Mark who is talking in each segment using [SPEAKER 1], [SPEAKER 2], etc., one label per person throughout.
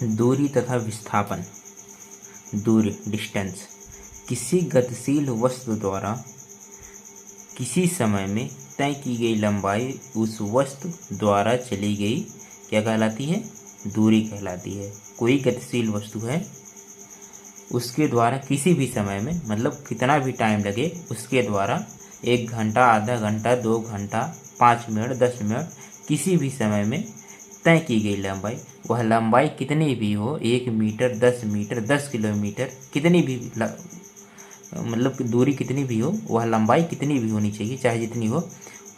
[SPEAKER 1] दूरी तथा विस्थापन। दूरी डिस्टेंस किसी गतिशील वस्तु द्वारा किसी समय में तय की गई लंबाई उस वस्तु द्वारा चली गई क्या कहलाती है? दूरी कहलाती है। कोई गतिशील वस्तु है, उसके द्वारा किसी भी समय में, मतलब कितना भी टाइम लगे, उसके द्वारा 1 घंटा, आधा घंटा, 2 घंटा, 5 मिनट, 10 मिनट, किसी भी समय में तय की गई लंबाई, वह लंबाई कितनी भी हो, 1 मीटर, 10 मीटर, 10 किलोमीटर, कितनी भी मतलब दूरी कितनी भी हो, वह लंबाई कितनी भी होनी चाहिए, चाहे जितनी हो,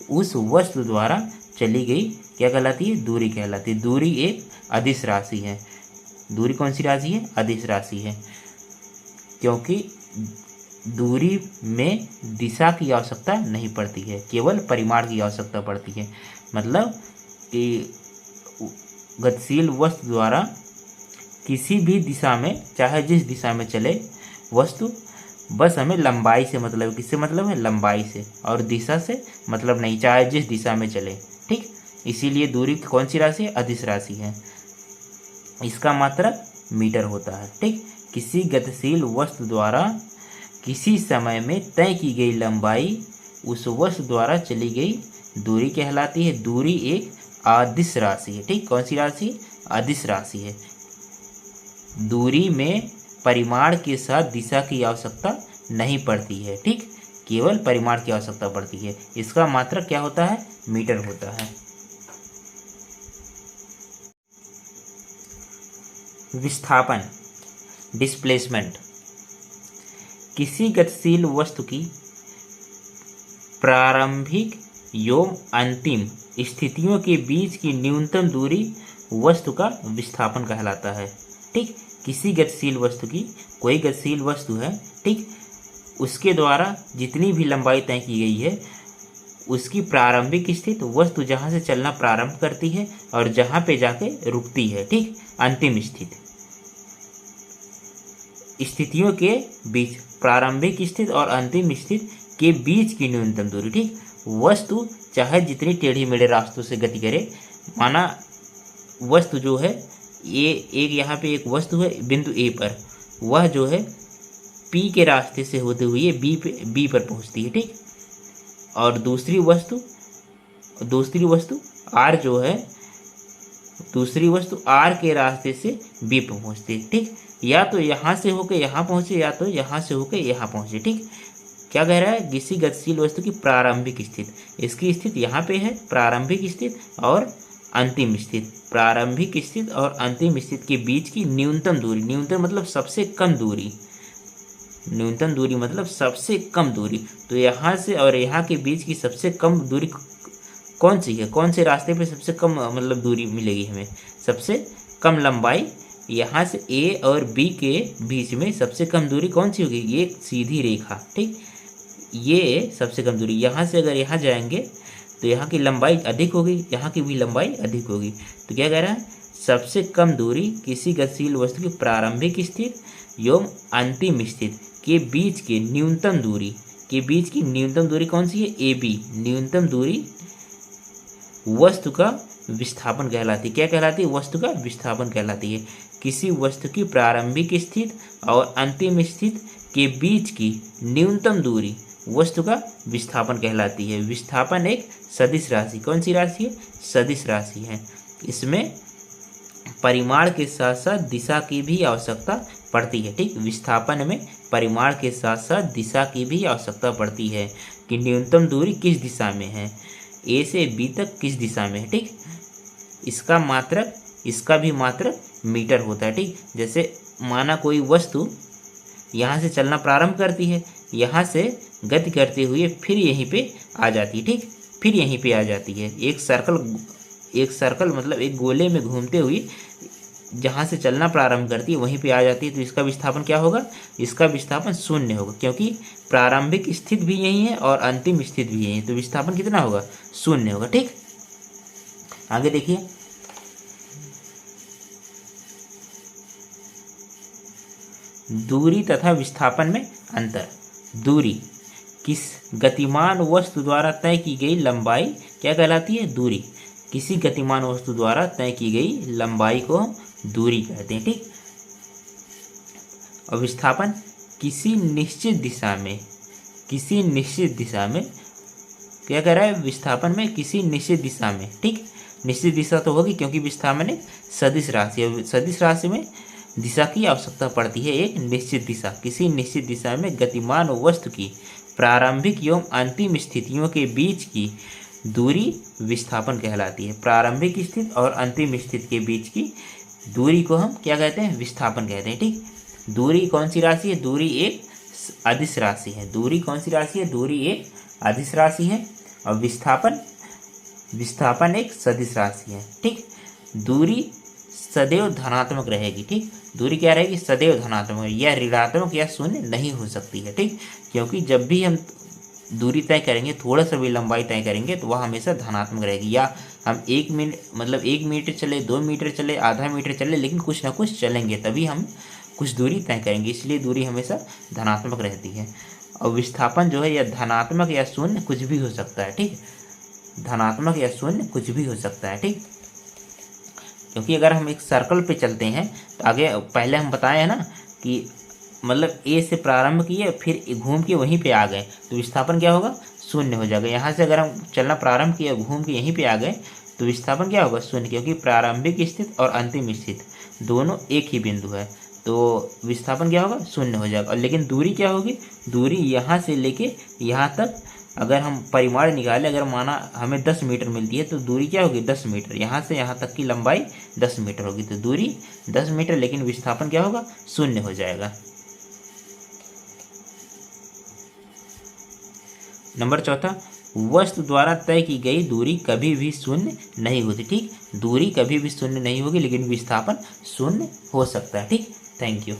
[SPEAKER 1] उस वस्तु द्वारा चली गई क्या कहलाती है? दूरी कहलाती है। दूरी एक अदिश राशि है। दूरी कौन सी राशि है? अदिश राशि है, क्योंकि दूरी में दिशा की आवश्यकता नहीं पड़ती है, केवल परिमाण की आवश्यकता पड़ती है। मतलब कि गतिशील वस्तु द्वारा किसी भी दिशा में, चाहे जिस दिशा में चले वस्तु, बस हमें लंबाई से मतलब है। किससे मतलब है? लंबाई से, और दिशा से मतलब नहीं, चाहे जिस दिशा में चले। ठीक, इसीलिए दूरी कौन सी राशि है? अदिश राशि है। इसका मात्रक मीटर होता है। ठीक, किसी गतिशील वस्तु द्वारा किसी समय में तय की गई लंबाई उस वस्तु द्वारा चली गई दूरी कहलाती है। दूरी एक अदिश राशि है। ठीक, कौन सी राशि? अदिश राशि है। दूरी में परिमाण के साथ दिशा की आवश्यकता नहीं पड़ती है। ठीक, केवल परिमाण की आवश्यकता पड़ती है। इसका मात्रक क्या होता है? मीटर होता है। विस्थापन डिस्प्लेसमेंट किसी गतिशील वस्तु की प्रारंभिक एवं अंतिम स्थितियों के बीच की न्यूनतम दूरी वस्तु का विस्थापन कहलाता है। ठीक, किसी गतिशील वस्तु की, कोई गतिशील वस्तु है, ठीक, उसके द्वारा जितनी भी लंबाई तय की गई है, उसकी प्रारंभिक स्थिति, वस्तु जहाँ से चलना प्रारंभ करती है और जहाँ पे जाके रुकती है। ठीक, अंतिम स्थिति, स्थितियों के बीच, प्रारंभिक स्थिति और अंतिम स्थिति के बीच की न्यूनतम दूरी। ठीक, वस्तु चाहे जितनी टेढ़ी मेढ़े रास्तों से गति करे, माना वस्तु जो है, ये एक यहाँ पे एक वस्तु है बिंदु ए पर, वह जो है पी के रास्ते से होते हुए बी पर पहुँचती है। ठीक, और दूसरी वस्तु आर जो है, दूसरी वस्तु आर के रास्ते से बी पर पहुँचती है। ठीक, या तो यहाँ से होकर यहाँ पहुँचे, या तो यहाँ से होकर यहाँ पहुँचे। ठीक, क्या कह रहा है? किसी गतिशील वस्तु की प्रारंभिक स्थिति, इसकी स्थिति यहाँ पे है, प्रारंभिक स्थिति और अंतिम स्थिति, प्रारंभिक स्थिति और अंतिम स्थिति के बीच की न्यूनतम दूरी, न्यूनतम मतलब सबसे कम दूरी, न्यूनतम दूरी मतलब सबसे कम दूरी। तो यहाँ से और यहाँ के बीच की सबसे कम दूरी कौन सी है? कौन से रास्ते पे सबसे कम मतलब दूरी मिलेगी हमें? सबसे कम लंबाई यहाँ से ए और बी के बीच में सबसे कम दूरी कौन सी होगी? ये एक सीधी रेखा। ठीक, ये सबसे कम दूरी। यहाँ से अगर यहाँ जाएंगे तो यहाँ की लंबाई अधिक होगी, यहाँ की भी लंबाई अधिक होगी। तो क्या कह रहा है? सबसे कम दूरी किसी गतिशील वस्तु की प्रारंभिक स्थिति एवं अंतिम स्थिति के बीच की न्यूनतम दूरी, के बीच की न्यूनतम दूरी कौन सी है? ए बी, न्यूनतम दूरी वस्तु का विस्थापन कहलाती है। क्या कहलाती है? वस्तु का विस्थापन कहलाती है। किसी वस्तु की प्रारंभिक स्थिति और अंतिम स्थिति के बीच की न्यूनतम दूरी वस्तु का विस्थापन कहलाती है। विस्थापन एक सदिश राशि, कौन सी राशि है? सदिश राशि है। इसमें परिमाण के साथ साथ दिशा की भी आवश्यकता पड़ती है। ठीक, विस्थापन में परिमाण के साथ साथ दिशा की भी आवश्यकता पड़ती है कि न्यूनतम दूरी किस दिशा में है, ए से बी तक किस दिशा में है। ठीक, इसका मात्रक, इसका भी मात्रक मीटर होता है। ठीक, जैसे माना कोई वस्तु यहाँ से चलना प्रारंभ करती है, यहाँ से गति करते हुए फिर यहीं पे आ जाती है। ठीक, फिर यहीं पे आ जाती है। एक सर्कल मतलब एक गोले में घूमते हुए जहाँ से चलना प्रारंभ करती है वहीं पे आ जाती है। तो इसका विस्थापन क्या होगा? इसका विस्थापन शून्य होगा, क्योंकि प्रारंभिक स्थिति भी यही है और अंतिम स्थिति भी यही है। तो विस्थापन कितना होगा? शून्य होगा। ठीक, आगे देखिए, दूरी तथा विस्थापन में अंतर। दूरी किस गतिमान वस्तु द्वारा तय की गई लंबाई क्या कहलाती है? दूरी। किसी गतिमान वस्तु द्वारा तय की गई लंबाई को हम दूरी कहते हैं। ठीक, और विस्थापन किसी निश्चित दिशा में क्या कह रहा है, विस्थापन में किसी निश्चित दिशा में। ठीक, निश्चित दिशा तो होगी क्योंकि विस्थापन एक सदिश राशि है, सदिश राशि में दिशा की आवश्यकता पड़ती है। एक निश्चित दिशा, किसी निश्चित दिशा में गतिमान वस्तु की प्रारंभिक एवं अंतिम स्थितियों के बीच की दूरी विस्थापन कहलाती है। प्रारंभिक स्थिति और अंतिम स्थिति के बीच की दूरी को हम क्या कहते हैं, विस्थापन कहते हैं। ठीक, दूरी कौन सी राशि है, दूरी एक अदिश राशि है। दूरी कौन सी राशि है, दूरी एक अदिश राशि है, और विस्थापन एक सदिश राशि है। ठीक, दूरी सदैव धनात्मक रहेगी। ठीक, दूरी क्या रहेगी, सदैव धनात्मक, या ऋणात्मक या शून्य नहीं हो सकती है। ठीक, क्योंकि जब भी हम दूरी तय करेंगे, थोड़ा सा भी लंबाई तय करेंगे तो वह हमेशा धनात्मक रहेगी। या हम 1 मीटर चले, 2 मीटर चले, आधा मीटर चले, लेकिन कुछ ना कुछ चलेंगे तभी हम कुछ दूरी तय करेंगे, इसलिए दूरी हमेशा धनात्मक रहती है। और विस्थापन जो है यह धनात्मक या शून्य कुछ भी हो सकता है। ठीक, धनात्मक या शून्य कुछ भी हो सकता है। ठीक, क्योंकि अगर हम एक सर्कल पे चलते हैं तो आगे पहले हम बताए हैं ना कि मतलब ए से प्रारंभ किए फिर घूम के वहीं पे आ गए तो विस्थापन क्या होगा, शून्य हो जाएगा। यहाँ से अगर हम चलना प्रारंभ किए, घूम के यहीं पे आ गए तो विस्थापन क्या होगा, शून्य, क्योंकि प्रारंभिक स्थिति और अंतिम स्थिति दोनों एक ही बिंदु है तो विस्थापन क्या होगा, शून्य हो जाएगा। और लेकिन दूरी क्या होगी, दूरी यहाँ से लेके यहाँ तक अगर हम परिमाण निकालें, अगर माना हमें 10 मीटर मिलती है तो दूरी क्या होगी, 10 मीटर। यहाँ से यहाँ तक की लंबाई 10 मीटर होगी तो दूरी 10 मीटर, लेकिन विस्थापन क्या होगा, शून्य हो जाएगा। नंबर 4, वस्तु द्वारा तय की गई दूरी कभी भी शून्य नहीं होती। ठीक, दूरी कभी भी शून्य नहीं होगी लेकिन विस्थापन शून्य हो सकता है। ठीक, थैंक यू।